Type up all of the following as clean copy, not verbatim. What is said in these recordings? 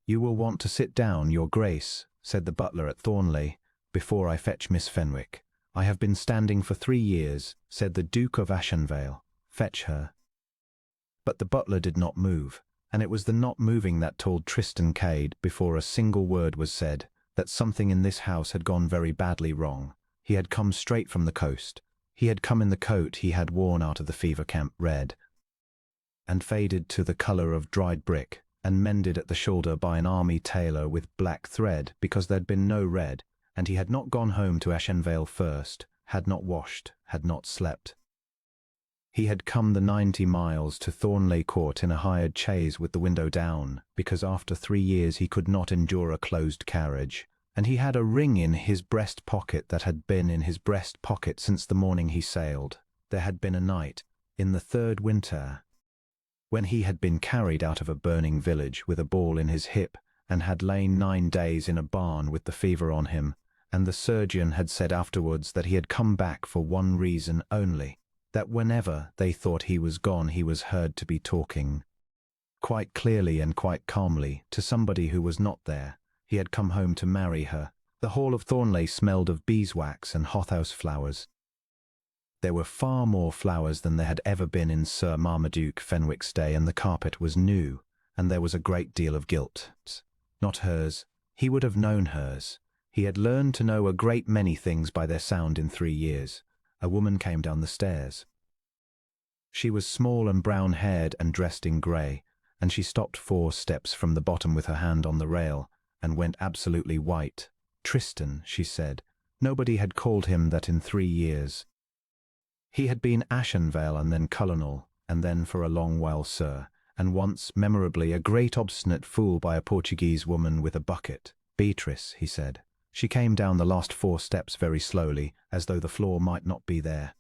"You will want to sit down, your grace," said the butler at Thornley, "before I fetch Miss Fenwick." "I have been standing for 3 years," said the Duke of Ashenvale. "Fetch her." But the butler did not move, and it was the not moving that told Tristan Cade, before a single word was said, that something in this house had gone very badly wrong. He had come straight from the coast. He had come in the coat he had worn out of the fever camp, red and faded to the colour of dried brick, and mended at the shoulder by an army tailor with black thread, because there'd been no red, and he had not gone home to Ashenvale first, had not washed, had not slept. He had come the 90 miles to Thornley Court in a hired chaise with the window down, because after 3 years he could not endure a closed carriage, and he had a ring in his breast pocket that had been in his breast pocket since the morning he sailed. There had been a night, in the 3rd winter, when he had been carried out of a burning village with a ball in his hip, and had lain 9 days in a barn with the fever on him, and the surgeon had said afterwards that he had come back for one reason only, that whenever they thought he was gone he was heard to be talking, quite clearly and quite calmly, to somebody who was not there. He had come home to marry her. The hall of Thornley smelled of beeswax and hothouse flowers. There were far more flowers than there had ever been in Sir Marmaduke Fenwick's day, and the carpet was new, and there was a great deal of gilt. Not hers. He would have known hers. He had learned to know a great many things by their sound in 3 years. A woman came down the stairs. She was small and brown-haired and dressed in grey, and she stopped 4 steps from the bottom with her hand on the rail, and went absolutely white. "Tristan," she said. Nobody had called him that in 3 years. He had been Ashenvale, and then Colonel, and then for a long while Sir, and once, memorably, a great obstinate fool by a Portuguese woman with a bucket. "Beatrice," he said. She came down the last 4 steps very slowly, as though the floor might not be there.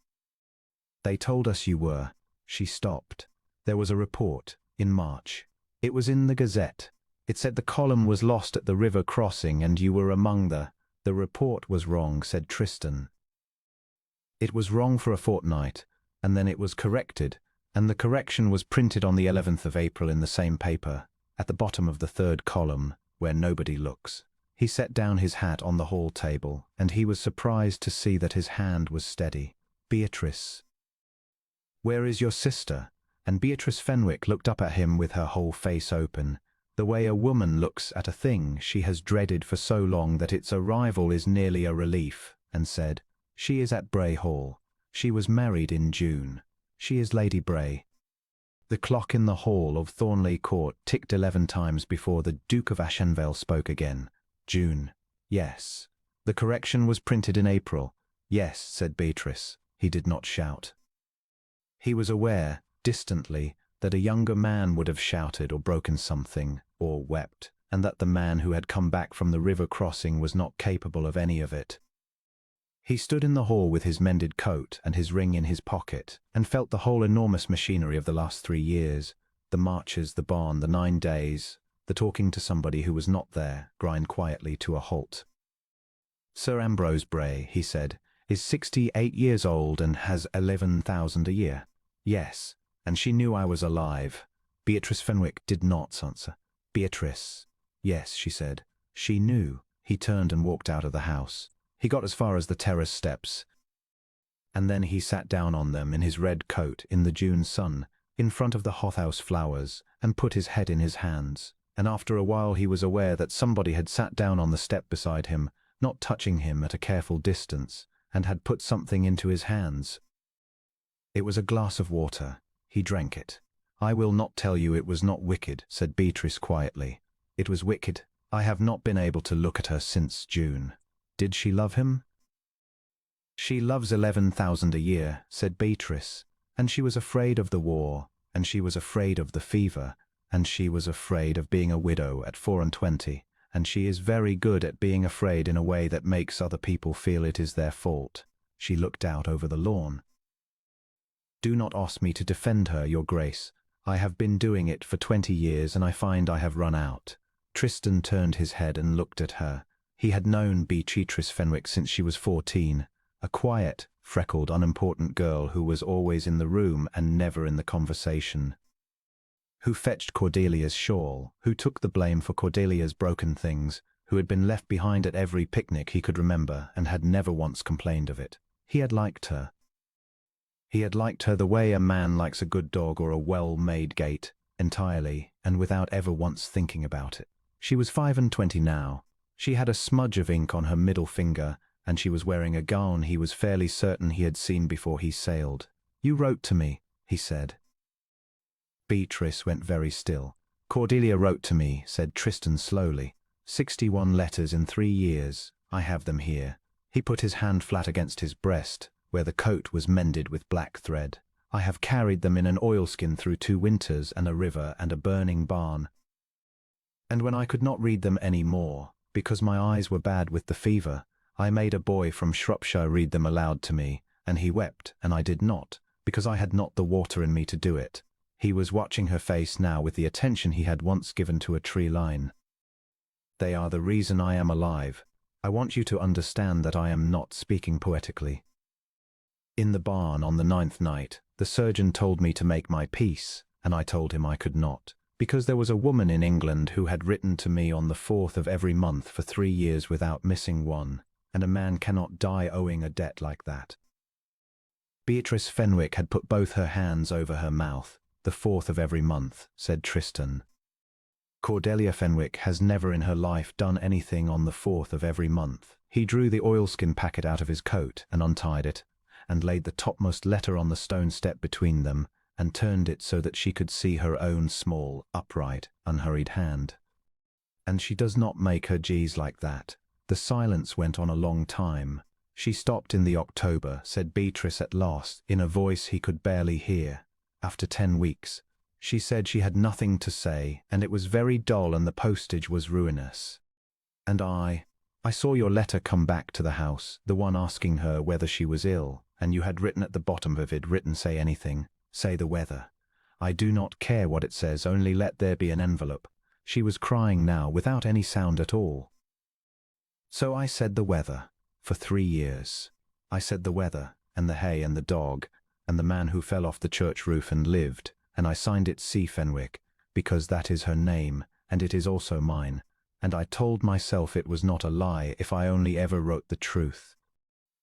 "They told us you were." She stopped. "There was a report, in March. It was in the Gazette. It said the column was lost at the river crossing, and you were among the—" "The report was wrong," said Tristan. "It was wrong for a fortnight, and then it was corrected, and the correction was printed on the 11th of April in the same paper, at the bottom of the 3rd column, where nobody looks." He set down his hat on the hall table, and he was surprised to see that his hand was steady. "Beatrice, where is your sister?" And Beatrice Fenwick looked up at him with her whole face open, the way a woman looks at a thing she has dreaded for so long that its arrival is nearly a relief, and said, "She is at Bray Hall. She was married in June. She is Lady Bray." The clock in the hall of Thornley Court ticked 11 times before the Duke of Ashenvale spoke again. "June. Yes." "The correction was printed in April." "Yes," said Beatrice. He did not shout. He was aware, distantly, that a younger man would have shouted or broken something, or wept, and that the man who had come back from the river crossing was not capable of any of it. He stood in the hall with his mended coat and his ring in his pocket, and felt the whole enormous machinery of the last 3 years, the marches, the barn, the 9 days, the talking to somebody who was not there, grind quietly to a halt. "Sir Ambrose Bray," he said, "is 68 years old and has 11,000 a year." "Yes, and she knew I was alive." Beatrice Fenwick did not answer. "Beatrice." "Yes," she said. "She knew." He turned and walked out of the house. He got as far as the terrace steps, and then he sat down on them in his red coat in the June sun, in front of the hothouse flowers, and put his head in his hands. And after a while he was aware that somebody had sat down on the step beside him, not touching him, at a careful distance, and had put something into his hands. It was a glass of water. He drank it. "I will not tell you it was not wicked," said Beatrice quietly. "It was wicked. I have not been able to look at her since June." "Did she love him?" "She loves 11,000 a year," said Beatrice, "and she was afraid of the war, and she was afraid of the fever, and she was afraid of being a widow at 24, and she is very good at being afraid in a way that makes other people feel it is their fault." She looked out over the lawn. "Do not ask me to defend her, your grace. I have been doing it for 20 years, and I find I have run out." Tristan turned his head and looked at her. He had known Beatrice Fenwick since she was 14, a quiet, freckled, unimportant girl who was always in the room and never in the conversation. who fetched Cordelia's shawl, who took the blame for Cordelia's broken things, who had been left behind at every picnic he could remember and had never once complained of it. He had liked her. He had liked her the way a man likes a good dog or a well-made gate, entirely, and without ever once thinking about it. She was 25 now. She had a smudge of ink on her middle finger, and she was wearing a gown he was fairly certain he had seen before he sailed. "You wrote to me," he said. Beatrice went very still. "Cordelia wrote to me," said Tristan slowly. 61 letters in 3 years. I have them here." He put his hand flat against his breast, where the coat was mended with black thread. "I have carried them in an oilskin through 2 winters and a river and a burning barn. And when I could not read them any more, because my eyes were bad with the fever, I made a boy from Shropshire read them aloud to me, and he wept, and I did not, because I had not the water in me to do it." He was watching her face now with the attention he had once given to a tree line. "They are the reason I am alive. I want you to understand that I am not speaking poetically. In the barn on the 9th night, the surgeon told me to make my peace, and I told him I could not, because there was a woman in England who had written to me on the 4th of every month for 3 years without missing one, and a man cannot die owing a debt like that." Beatrice Fenwick had put both her hands over her mouth. "The 4th of every month," said Tristan. "Cordelia Fenwick has never in her life done anything on the 4th of every month." He drew the oilskin packet out of his coat and untied it, and laid the topmost letter on the stone step between them, and turned it so that she could see her own small, upright, unhurried hand. "And she does not make her G's like that." The silence went on a long time. "She stopped in the October," said Beatrice at last, in a voice he could barely hear. "After 10 weeks. She said she had nothing to say, and it was very dull and the postage was ruinous. And I saw your letter come back to the house, the one asking her whether she was ill, and you had written at the bottom of it, written say anything, say the weather. I do not care what it says, only let there be an envelope." She was crying now, without any sound at all. "So I said the weather, for 3 years. I said the weather, and the hay and the dog, and the man who fell off the church roof and lived, and I signed it C. Fenwick, because that is her name, and it is also mine, and I told myself it was not a lie if I only ever wrote the truth."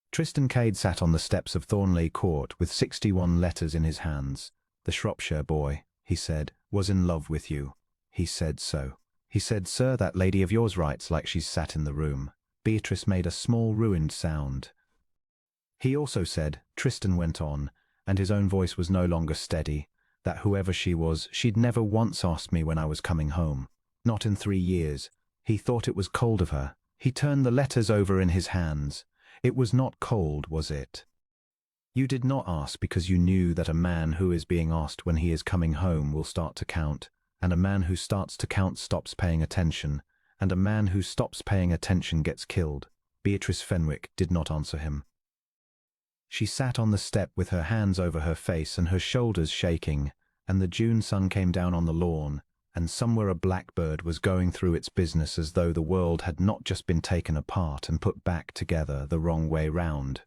Tristan Cade sat on the steps of Thornleigh Court with 61 letters in his hands. "The Shropshire boy," he said, "was in love with you. He said so. He said, 'Sir, that lady of yours writes like she's sat in the room.'" Beatrice made a small ruined sound. "He also said," Tristan went on, and his own voice was no longer steady, "that whoever she was, she'd never once asked me when I was coming home. Not in 3 years. He thought it was cold of her." He turned the letters over in his hands. "It was not cold, was it? You did not ask because you knew that a man who is being asked when he is coming home will start to count, and a man who starts to count stops paying attention, and a man who stops paying attention gets killed." Beatrice Fenwick did not answer him. She sat on the step with her hands over her face and her shoulders shaking, and the June sun came down on the lawn, and somewhere a blackbird was going through its business as though the world had not just been taken apart and put back together the wrong way round.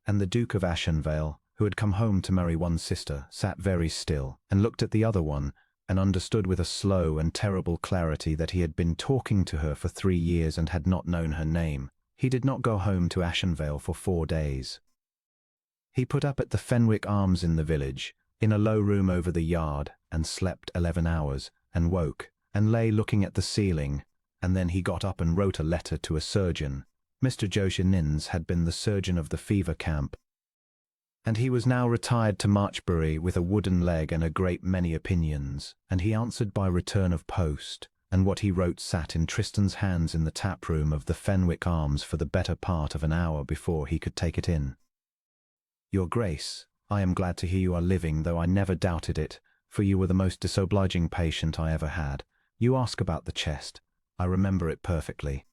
And the Duke of Ashenvale, who had come home to marry one sister, sat very still and looked at the other one, and understood with a slow and terrible clarity that he had been talking to her for 3 years and had not known her name. He did not go home to Ashenvale for 4 days. He put up at the Fenwick Arms in the village, in a low room over the yard, and slept 11 hours, and woke, and lay looking at the ceiling, and then he got up and wrote a letter to a surgeon. Mr. Joshenins had been the surgeon of the fever camp, and he was now retired to Marchbury with a wooden leg and a great many opinions, and he answered by return of post, and what he wrote sat in Tristan's hands in the tap-room of the Fenwick Arms for the better part of an hour before he could take it in. "Your Grace, I am glad to hear you are living, though I never doubted it, for you were the most disobliging patient I ever had. You ask about the chest. I remember it perfectly.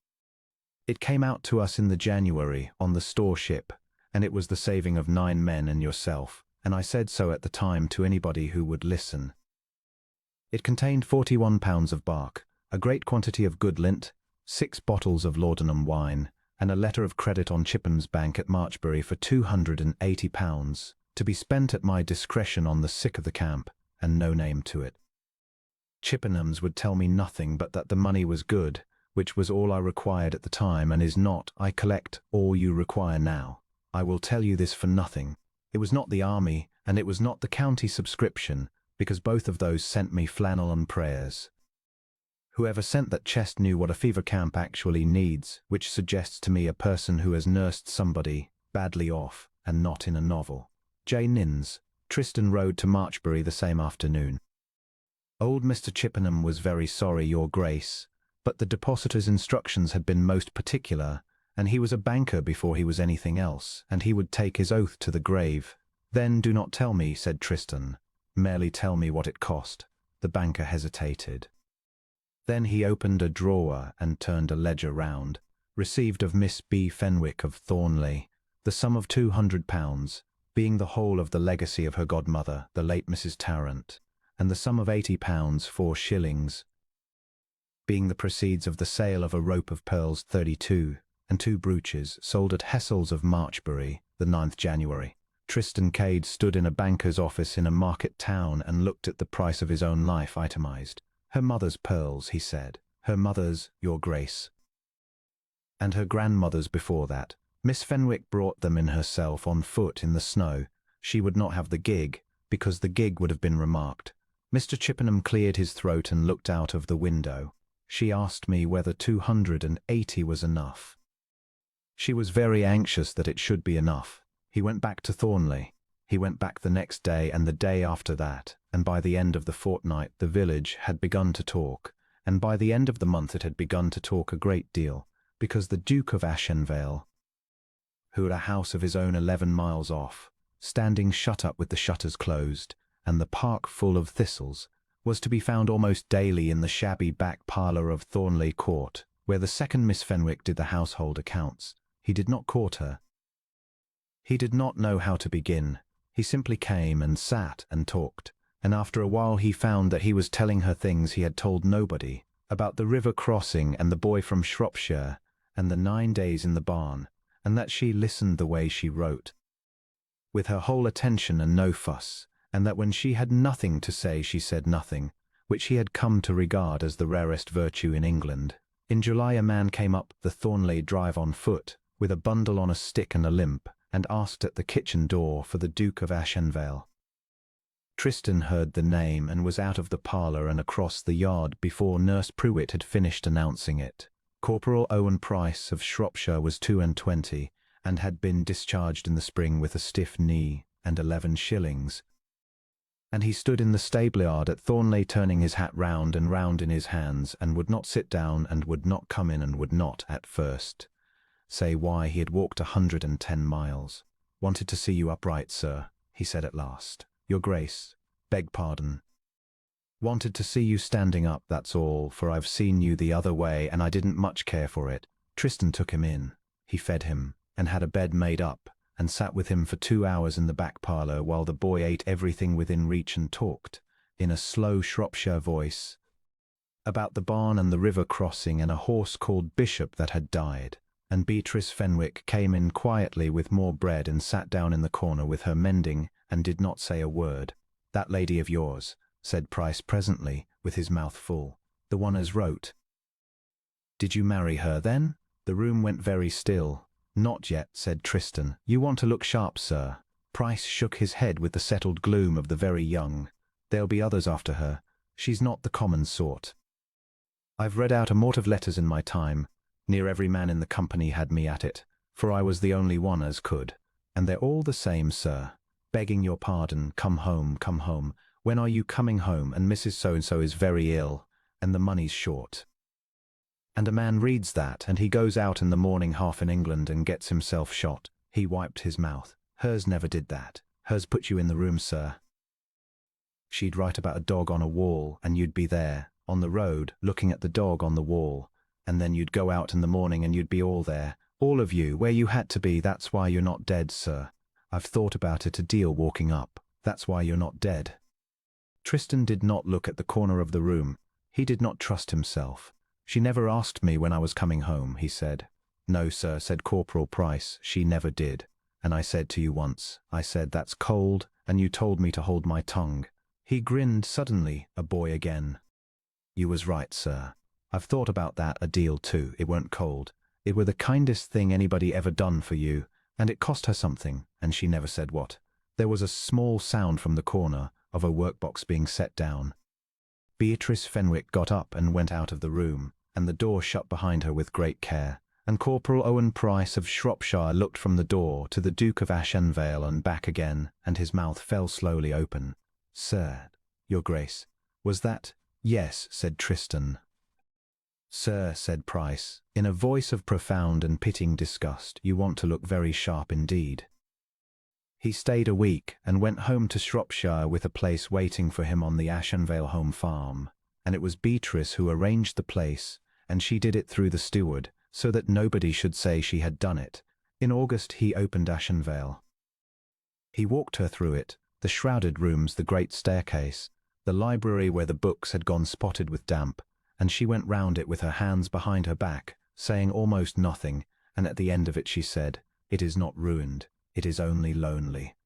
It came out to us in the January on the store ship, and it was the saving of 9 men and yourself, and I said so at the time to anybody who would listen. It contained 41 pounds of bark, a great quantity of good lint, 6 bottles of laudanum wine, and a letter of credit on Chippen's Bank at Marchbury for 280 pounds, to be spent at my discretion on the sick of the camp, and no name to it. Chippenhams would tell me nothing but that the money was good, which was all I required at the time and is not. I collect all you require now. I will tell you this for nothing. It was not the army, and it was not the county subscription, because both of those sent me flannel and prayers. Whoever sent that chest knew what a fever camp actually needs, which suggests to me a person who has nursed somebody badly off, and not in a novel. J. Nins. Tristan rode to Marchbury the same afternoon. Old Mr. Chippenham was very sorry, Your Grace, but the depositor's instructions had been most particular, and he was a banker before he was anything else, and he would take his oath to the grave. Then do not tell me, said Tristan. Merely tell me what it cost. The banker hesitated. Then he opened a drawer and turned a ledger round. Received of Miss B. Fenwick of Thornley, the sum of £200, being the whole of the legacy of her godmother, the late Mrs. Tarrant, and the sum of £80, 4 shillings, being the proceeds of the sale of a rope of pearls 32, and 2 brooches, sold at Hessel's of Marchbury, the 9th January. Tristan Cade stood in a banker's office in a market town and looked at the price of his own life itemized. Her mother's pearls, he said. Her mother's, Your Grace. And her grandmother's before that. Miss Fenwick brought them in herself on foot in the snow. She would not have the gig, because the gig would have been remarked. Mr. Chippenham cleared his throat and looked out of the window. She asked me whether 280 was enough. She was very anxious that it should be enough. He went back to Thornley. He went back the next day and the day after that, and by the end of the fortnight the village had begun to talk, and by the end of the month it had begun to talk a great deal, because the Duke of Ashenvale, who had a house of his own 11 miles off, standing shut up with the shutters closed, and the park full of thistles, was to be found almost daily in the shabby back parlour of Thornley Court, where the second Miss Fenwick did the household accounts. He did not court her. He did not know how to begin. He simply came and sat and talked, and after a while he found that he was telling her things he had told nobody, about the river crossing and the boy from Shropshire, and the 9 days in the barn, and that she listened the way she wrote, with her whole attention and no fuss, and that when she had nothing to say she said nothing, which he had come to regard as the rarest virtue in England. In July a man came up the Thornley Drive on foot, with a bundle on a stick and a limp, and asked at the kitchen door for the Duke of Ashenvale. Tristan heard the name and was out of the parlour and across the yard before Nurse Pruitt had finished announcing it. Corporal Owen Price of Shropshire was 22, and had been discharged in the spring with a stiff knee and 11 shillings. And he stood in the stable-yard at Thornley turning his hat round and round in his hands, and would not sit down and would not come in and would not, at first, say why he had walked 110 miles. Wanted to see you upright, sir, he said at last. Your Grace, beg pardon. Wanted to see you standing up, that's all, for I've seen you the other way and I didn't much care for it. Tristan took him in. He fed him, and had a bed made up, and sat with him for 2 hours in the back parlour while the boy ate everything within reach and talked, in a slow Shropshire voice, about the barn and the river crossing and a horse called Bishop that had died. And Beatrice Fenwick came in quietly with more bread and sat down in the corner with her mending and did not say a word. That lady of yours, said Price presently, with his mouth full, the one as wrote. Did you marry her then? The room went very still. Not yet, said Tristan. You want to look sharp, sir. Price shook his head with the settled gloom of the very young. There'll be others after her. She's not the common sort. I've read out a mort of letters in my time. Near every man in the company had me at it, for I was the only one as could. And they're all the same, sir. Begging your pardon, come home, come home. When are you coming home? And Mrs. So-and-so is very ill, and the money's short. And a man reads that, and he goes out in the morning half in England and gets himself shot. He wiped his mouth. Hers never did that. Hers put you in the room, sir. She'd write about a dog on a wall, and you'd be there, on the road, looking at the dog on the wall. And then you'd go out in the morning and you'd be all there, all of you, where you had to be. That's why you're not dead, sir. I've thought about it a deal walking up. That's why you're not dead. Tristan did not look at the corner of the room. He did not trust himself. She never asked me when I was coming home, he said. No, sir, said Corporal Price, she never did. And I said to you once, I said, that's cold, and you told me to hold my tongue. He grinned suddenly, a boy again. You was right, sir. I've thought about that a deal too. It weren't cold. It were the kindest thing anybody ever done for you, and it cost her something, and she never said what. There was a small sound from the corner of a workbox being set down. Beatrice Fenwick got up and went out of the room, and the door shut behind her with great care, and Corporal Owen Price of Shropshire looked from the door to the Duke of Ashenvale and back again, and his mouth fell slowly open. "Sir, your grace, was that—" "Yes," said Tristan. "Sir," said Price, in a voice of profound and pitying disgust, "you want to look very sharp indeed." He stayed a week and went home to Shropshire with a place waiting for him on the Ashenvale home farm, and it was Beatrice who arranged the place, and she did it through the steward, so that nobody should say she had done it. In August he opened Ashenvale. He walked her through it, the shrouded rooms, the great staircase, the library where the books had gone spotted with damp, and she went round it with her hands behind her back, saying almost nothing, and at the end of it she said, "It is not ruined, it is only lonely.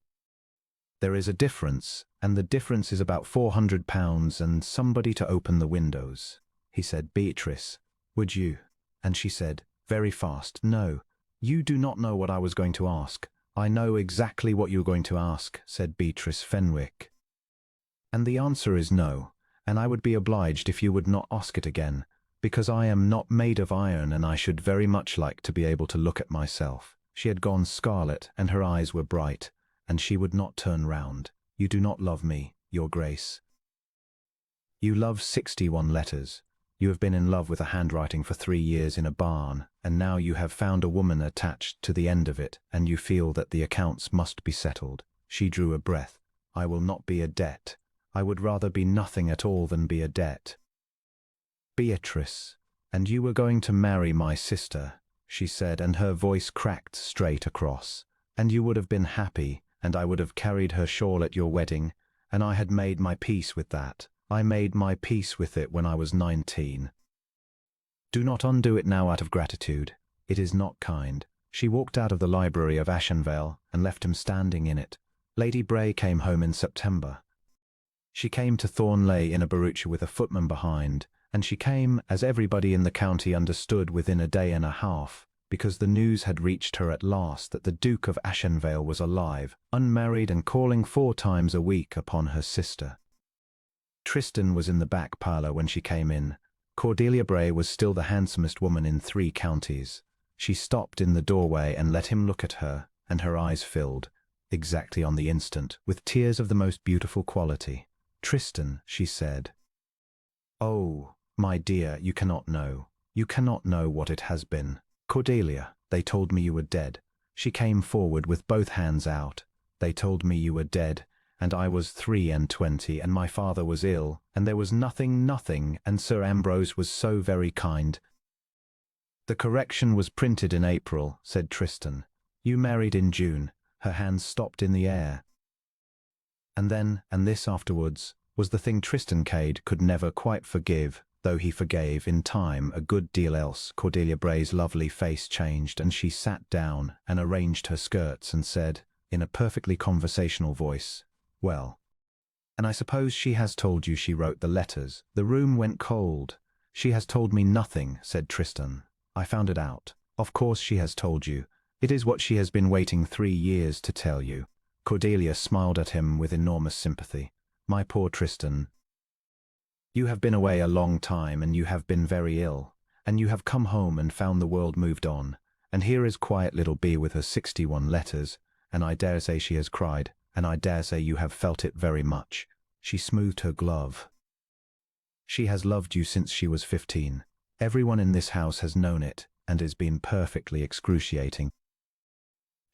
There is a difference, and the difference is about £400 and somebody to open the windows." He said, "Beatrice, would you?" And she said, very fast, "No, you do not know what I was going to ask." "I know exactly what you are going to ask," said Beatrice Fenwick. "And the answer is no, and I would be obliged if you would not ask it again, because I am not made of iron and I should very much like to be able to look at myself." She had gone scarlet and her eyes were bright, and she would not turn round. "You do not love me, your grace. You love 61 letters. You have been in love with a handwriting for 3 years in a barn, and now you have found a woman attached to the end of it, and you feel that the accounts must be settled." She drew a breath. "I will not be a debt. I would rather be nothing at all than be a debt." "Beatrice, and you were going to marry my sister," she said, and her voice cracked straight across. "And you would have been happy, and I would have carried her shawl at your wedding, and I had made my peace with that. I made my peace with it when I was 19. Do not undo it now out of gratitude. It is not kind." She walked out of the library of Ashenvale and left him standing in it. Lady Bray came home in September. She came to Thornleigh in a barouche with a footman behind, and she came, as everybody in the county understood, within a day and a half, because the news had reached her at last that the Duke of Ashenvale was alive, unmarried, and calling 4 times a week upon her sister. Tristan was in the back parlour when she came in. Cordelia Bray was still the handsomest woman in 3 counties. She stopped in the doorway and let him look at her, and her eyes filled, exactly on the instant, with tears of the most beautiful quality. "Tristan," she said. "Oh, my dear, you cannot know. You cannot know what it has been. Cordelia, they told me you were dead." She came forward with both hands out. "They told me you were dead, and I was 23, and my father was ill, and there was nothing, and Sir Ambrose was so very kind." "The correction was printed in April," said Tristan. "You married in June." Her hands stopped in the air. And then, and this afterwards, was the thing Tristan Cade could never quite forgive, though he forgave, in time, a good deal else. Cordelia Bray's lovely face changed, and she sat down and arranged her skirts and said, in a perfectly conversational voice, "Well, and I suppose she has told you she wrote the letters." The room went cold. "She has told me nothing," said Tristan. "I found it out. Of course she has told you. It is what she has been waiting 3 years to tell you." Cordelia smiled at him with enormous sympathy. "My poor Tristan, you have been away a long time, and you have been very ill, and you have come home and found the world moved on, and here is quiet little Bea with her 61 letters, and I dare say she has cried, and I dare say you have felt it very much." She smoothed her glove. "She has loved you since she was 15. Everyone in this house has known it, and it's been perfectly excruciating.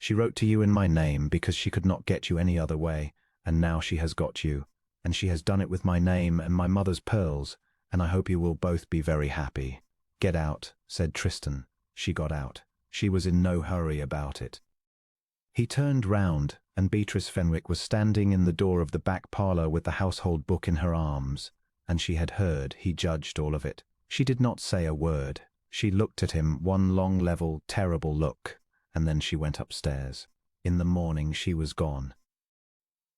She wrote to you in my name because she could not get you any other way, and now she has got you, and she has done it with my name and my mother's pearls, and I hope you will both be very happy." "Get out," said Tristan. She got out. She was in no hurry about it. He turned round, and Beatrice Fenwick was standing in the door of the back parlour with the household book in her arms, and she had heard, he judged, all of it. She did not say a word. She looked at him, one long, level, terrible look, and then she went upstairs. In the morning she was gone.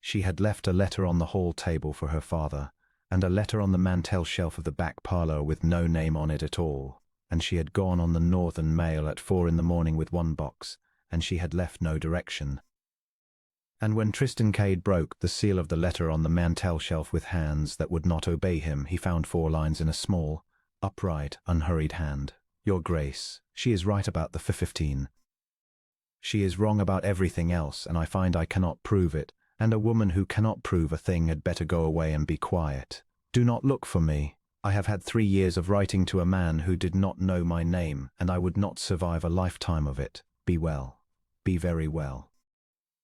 She had left a letter on the hall table for her father, and a letter on the mantel shelf of the back parlour with no name on it at all, and she had gone on the Northern Mail at 4 in the morning with one box, and she had left no direction. And when Tristan Cade broke the seal of the letter on the mantel shelf with hands that would not obey him, he found 4 lines in a small, upright, unhurried hand. Your Grace, she is right about the 15. She is wrong about everything else, and I find I cannot prove it, and a woman who cannot prove a thing had better go away and be quiet. Do not look for me. I have had 3 years of writing to a man who did not know my name, and I would not survive a lifetime of it. Be well. Be very well.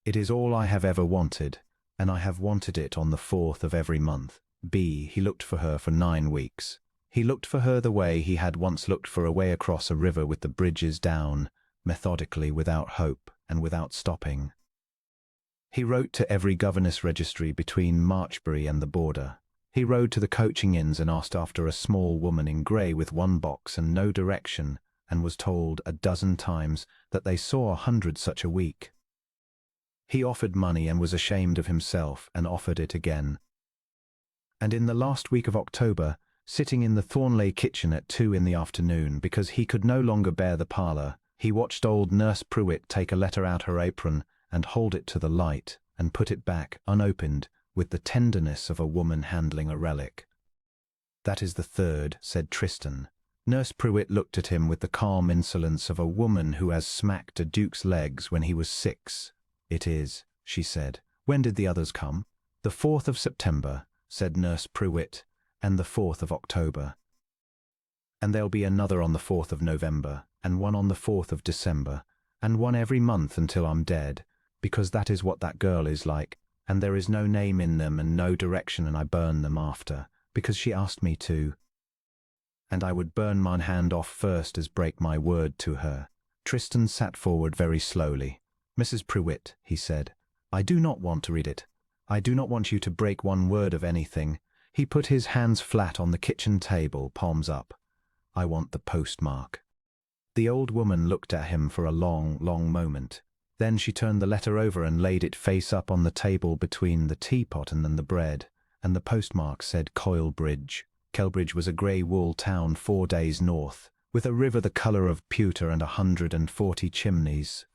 It is all I have ever wanted, and I have wanted it on the 4th of every month. He looked for her for 9 weeks. He looked for her the way he had once looked for a way across a river with the bridges down, methodically, without hope and without stopping. He wrote to every governess registry between Marchbury and the border. He rode to the coaching inns and asked after a small woman in grey with 1 box and no direction, and was told a dozen times that they saw 100 such a week. He offered money and was ashamed of himself and offered it again. And in the last week of October, sitting in the Thornleigh kitchen at 2 in the afternoon because he could no longer bear the parlour, he watched old Nurse Pruitt take a letter out her apron and hold it to the light and put it back unopened with the tenderness of a woman handling a relic. That is the 3rd, said Tristan. Nurse Pruitt looked at him with the calm insolence of a woman who has smacked a duke's legs when he was 6. It is, she said. When did the others come? The 4th of September, said Nurse Pruitt, and the 4th of October. And there'll be another on the 4th of November, and one on the 4th of December, and one every month until I'm dead, because that is what that girl is like, and there is no name in them and no direction, and I burn them after, because she asked me to. And I would burn mine hand off first as break my word to her. Tristan sat forward very slowly. Mrs. Pruitt, he said, I do not want to read it. I do not want you to break one word of anything. He put his hands flat on the kitchen table, palms up. I want the postmark. The old woman looked at him for a long, long moment. Then she turned the letter over and laid it face up on the table between the teapot and then the bread, and the postmark said Coilbridge. Kelbridge was a grey wool town 4 days north, with a river the colour of pewter and 140 chimneys.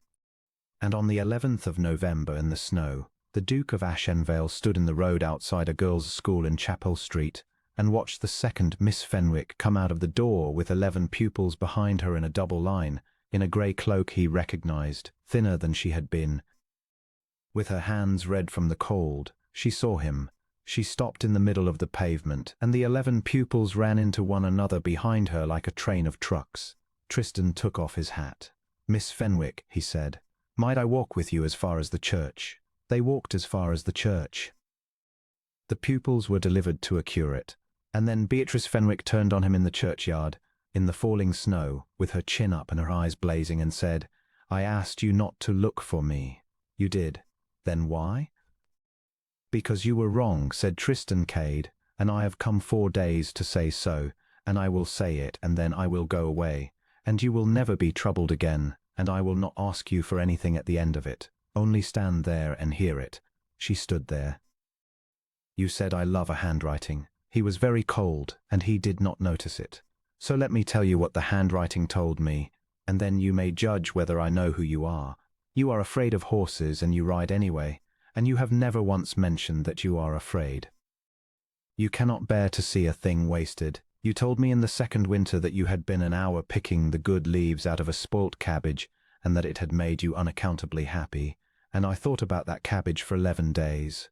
And on the 11th of November in the snow, the Duke of Ashenvale stood in the road outside a girls' school in Chapel Street and watched the 2nd Miss Fenwick come out of the door with 11 pupils behind her in a double line, in a grey cloak he recognised, thinner than she had been. With her hands red from the cold, she saw him. She stopped in the middle of the pavement, and the 11 pupils ran into one another behind her like a train of trucks. Tristan took off his hat. Miss Fenwick, he said, might I walk with you as far as the church? They walked as far as the church. The pupils were delivered to a curate, and then Beatrice Fenwick turned on him in the churchyard, in the falling snow, with her chin up and her eyes blazing, and said, I asked you not to look for me. You did. Then why? Because you were wrong, said Tristan Cade, and I have come 4 days to say so, and I will say it, and then I will go away, and you will never be troubled again, and I will not ask you for anything at the end of it. Only stand there and hear it. She stood there. You said I love a handwriting. He was very cold, and he did not notice it. So let me tell you what the handwriting told me, and then you may judge whether I know who you are. You are afraid of horses, and you ride anyway, and you have never once mentioned that you are afraid. You cannot bear to see a thing wasted. You told me in the 2nd winter that you had been an hour picking the good leaves out of a spoilt cabbage, and that it had made you unaccountably happy, and I thought about that cabbage for 11 days.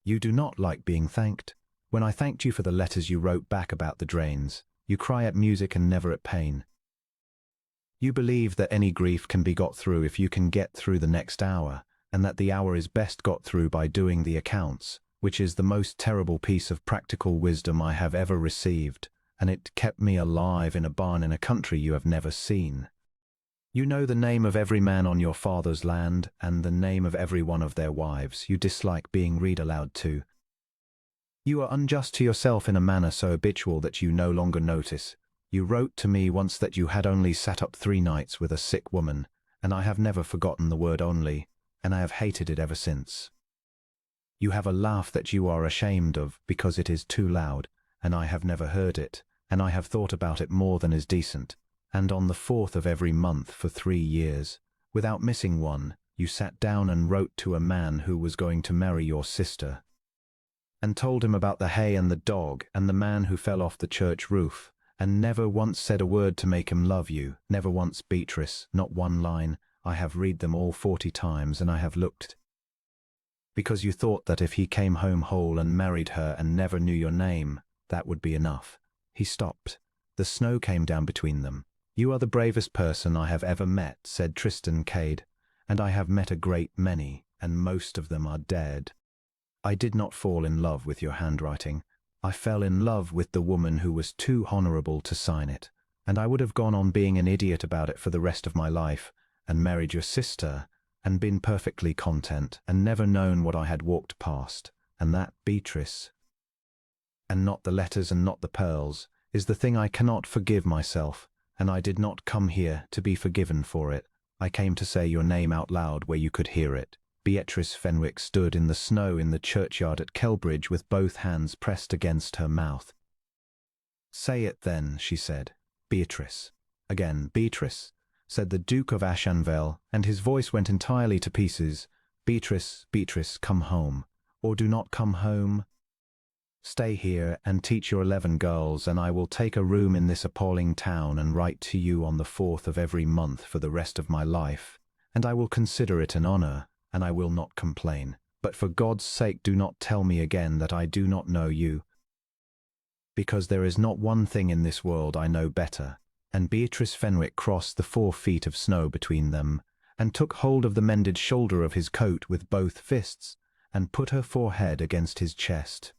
You do not like being thanked. When I thanked you for the letters you wrote back about the drains, you cry at music and never at pain. You believe that any grief can be got through if you can get through the next hour, and that the hour is best got through by doing the accounts, which is the most terrible piece of practical wisdom I have ever received, and it kept me alive in a barn in a country you have never seen. You know the name of every man on your father's land, and the name of every one of their wives you dislike being read aloud to. You are unjust to yourself in a manner so habitual that you no longer notice. You wrote to me once that you had only sat up 3 nights with a sick woman, and I have never forgotten the word only, and I have hated it ever since. You have a laugh that you are ashamed of because it is too loud, and I have never heard it, and I have thought about it more than is decent. And on the 4th of every month for 3 years, without missing one, you sat down and wrote to a man who was going to marry your sister, and told him about the hay and the dog and the man who fell off the church roof, and never once said a word to make him love you, never once, Beatrice, not one line. I have read them all 40 times, and I have looked. Because you thought that if he came home whole and married her and never knew your name, that would be enough. He stopped. The snow came down between them. You are the bravest person I have ever met, said Tristan Cade, and I have met a great many, and most of them are dead. I did not fall in love with your handwriting. I fell in love with the woman who was too honorable to sign it, and I would have gone on being an idiot about it for the rest of my life, and married your sister, and been perfectly content, and never known what I had walked past, and that, Beatrice, and not the letters and not the pearls, is the thing I cannot forgive myself, and I did not come here to be forgiven for it. I came to say your name out loud where you could hear it. Beatrice Fenwick stood in the snow in the churchyard at Kelbridge with both hands pressed against her mouth. Say it then, she said. Beatrice. Again, Beatrice, said the Duke of Ashenvale, and his voice went entirely to pieces. Beatrice, Beatrice, come home. Or do not come home. Stay here and teach your 11 girls, and I will take a room in this appalling town and write to you on the 4th of every month for the rest of my life, and I will consider it an honor, and I will not complain. But for God's sake do not tell me again that I do not know you, because there is not one thing in this world I know better. And Beatrice Fenwick crossed the 4 feet of snow between them, and took hold of the mended shoulder of his coat with both fists, and put her forehead against his chest,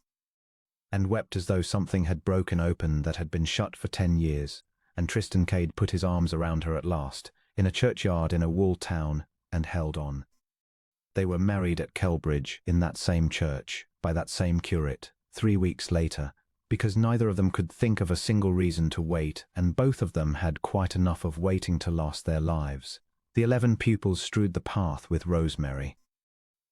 and wept as though something had broken open that had been shut for 10 years, and Tristan Cade put his arms around her at last, in a churchyard in a walled town, and held on. They were married at Kelbridge, in that same church, by that same curate, 3 weeks later, because neither of them could think of a single reason to wait, and both of them had quite enough of waiting to last their lives. The 11 pupils strewed the path with rosemary.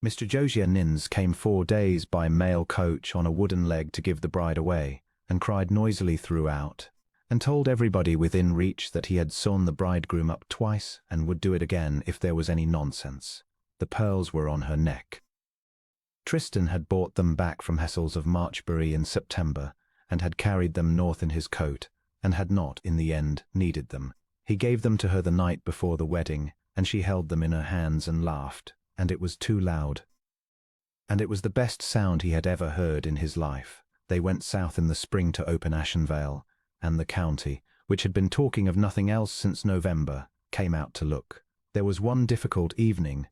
Mr. Josiah Nins came 4 days by mail coach on a wooden leg to give the bride away, and cried noisily throughout, and told everybody within reach that he had sewn the bridegroom up twice and would do it again if there was any nonsense. The pearls were on her neck. Tristan had bought them back from Hessels of Marchbury in September, and had carried them north in his coat, and had not, in the end, needed them. He gave them to her the night before the wedding, and she held them in her hands and laughed, and it was too loud. And it was the best sound he had ever heard in his life. They went south in the spring to open Ashenvale, and the county, which had been talking of nothing else since November, came out to look. There was one difficult evening.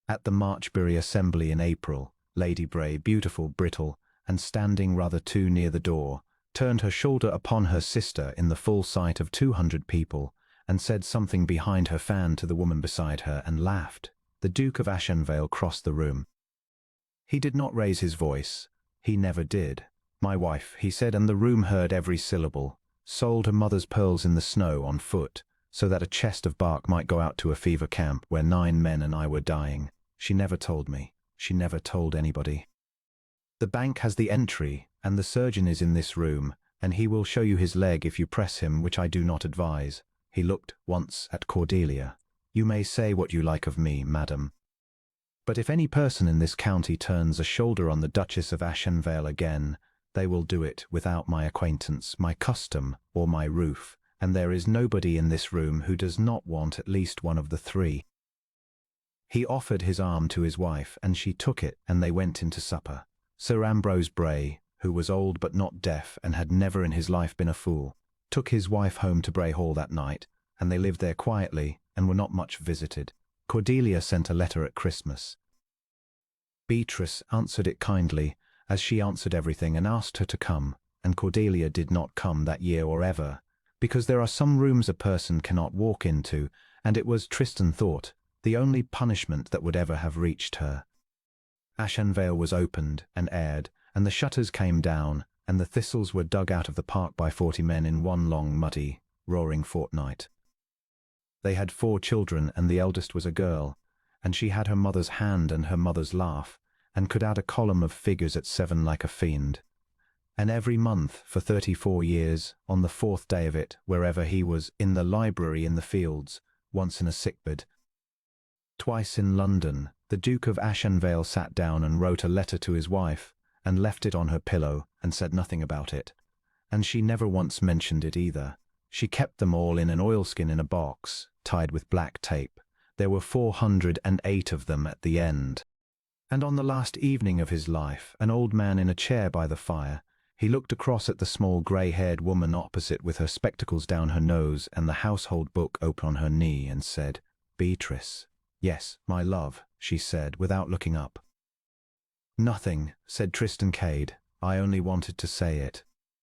At the Marchbury Assembly in April, Lady Bray, beautiful, brittle, and standing rather too near the door, turned her shoulder upon her sister in the full sight of 200 people, and said something behind her fan to the woman beside her, and laughed. The Duke of Ashenvale crossed the room. He did not raise his voice. He never did. My wife, he said, and the room heard every syllable, sold her mother's pearls in the snow on foot, so that a chest of bark might go out to a fever camp where 9 men and I were dying. She never told me. She never told anybody. The bank has the entry, and the surgeon is in this room, and he will show you his leg if you press him, which I do not advise. He looked once at Cordelia. You may say what you like of me, madam, but if any person in this county turns a shoulder on the Duchess of Ashenvale again, they will do it without my acquaintance, my custom, or my roof, and there is nobody in this room who does not want at least one of the 3. He offered his arm to his wife, and she took it, and they went into supper. Sir Ambrose Bray, who was old but not deaf and had never in his life been a fool, took his wife home to Bray Hall that night, and they lived there quietly and were not much visited. Cordelia sent a letter at Christmas. Beatrice answered it kindly, as she answered everything, and asked her to come, and Cordelia did not come that year or ever, because there are some rooms a person cannot walk into, and it was, Tristan thought, the only punishment that would ever have reached her. Ashenvale was opened and aired, and the shutters came down, and the thistles were dug out of the park by 40 men in one long, muddy, roaring fortnight. They had 4 children, and the eldest was a girl, and she had her mother's hand and her mother's laugh, and could add a column of figures at 7 like a fiend. And every month for 34 years, on the 4th day of it, wherever he was, in the library, in the fields, once in a sickbed, twice in London, the Duke of Ashenvale sat down and wrote a letter to his wife, and left it on her pillow, and said nothing about it. And she never once mentioned it either. She kept them all in an oilskin in a box, tied with black tape. There were 408 of them at the end. And on the last evening of his life, an old man in a chair by the fire, he looked across at the small grey-haired woman opposite with her spectacles down her nose and the household book open on her knee, and said, "Beatrice." "Yes, my love," she said, without looking up. "Nothing," said Tristan Cade. "I only wanted to say it."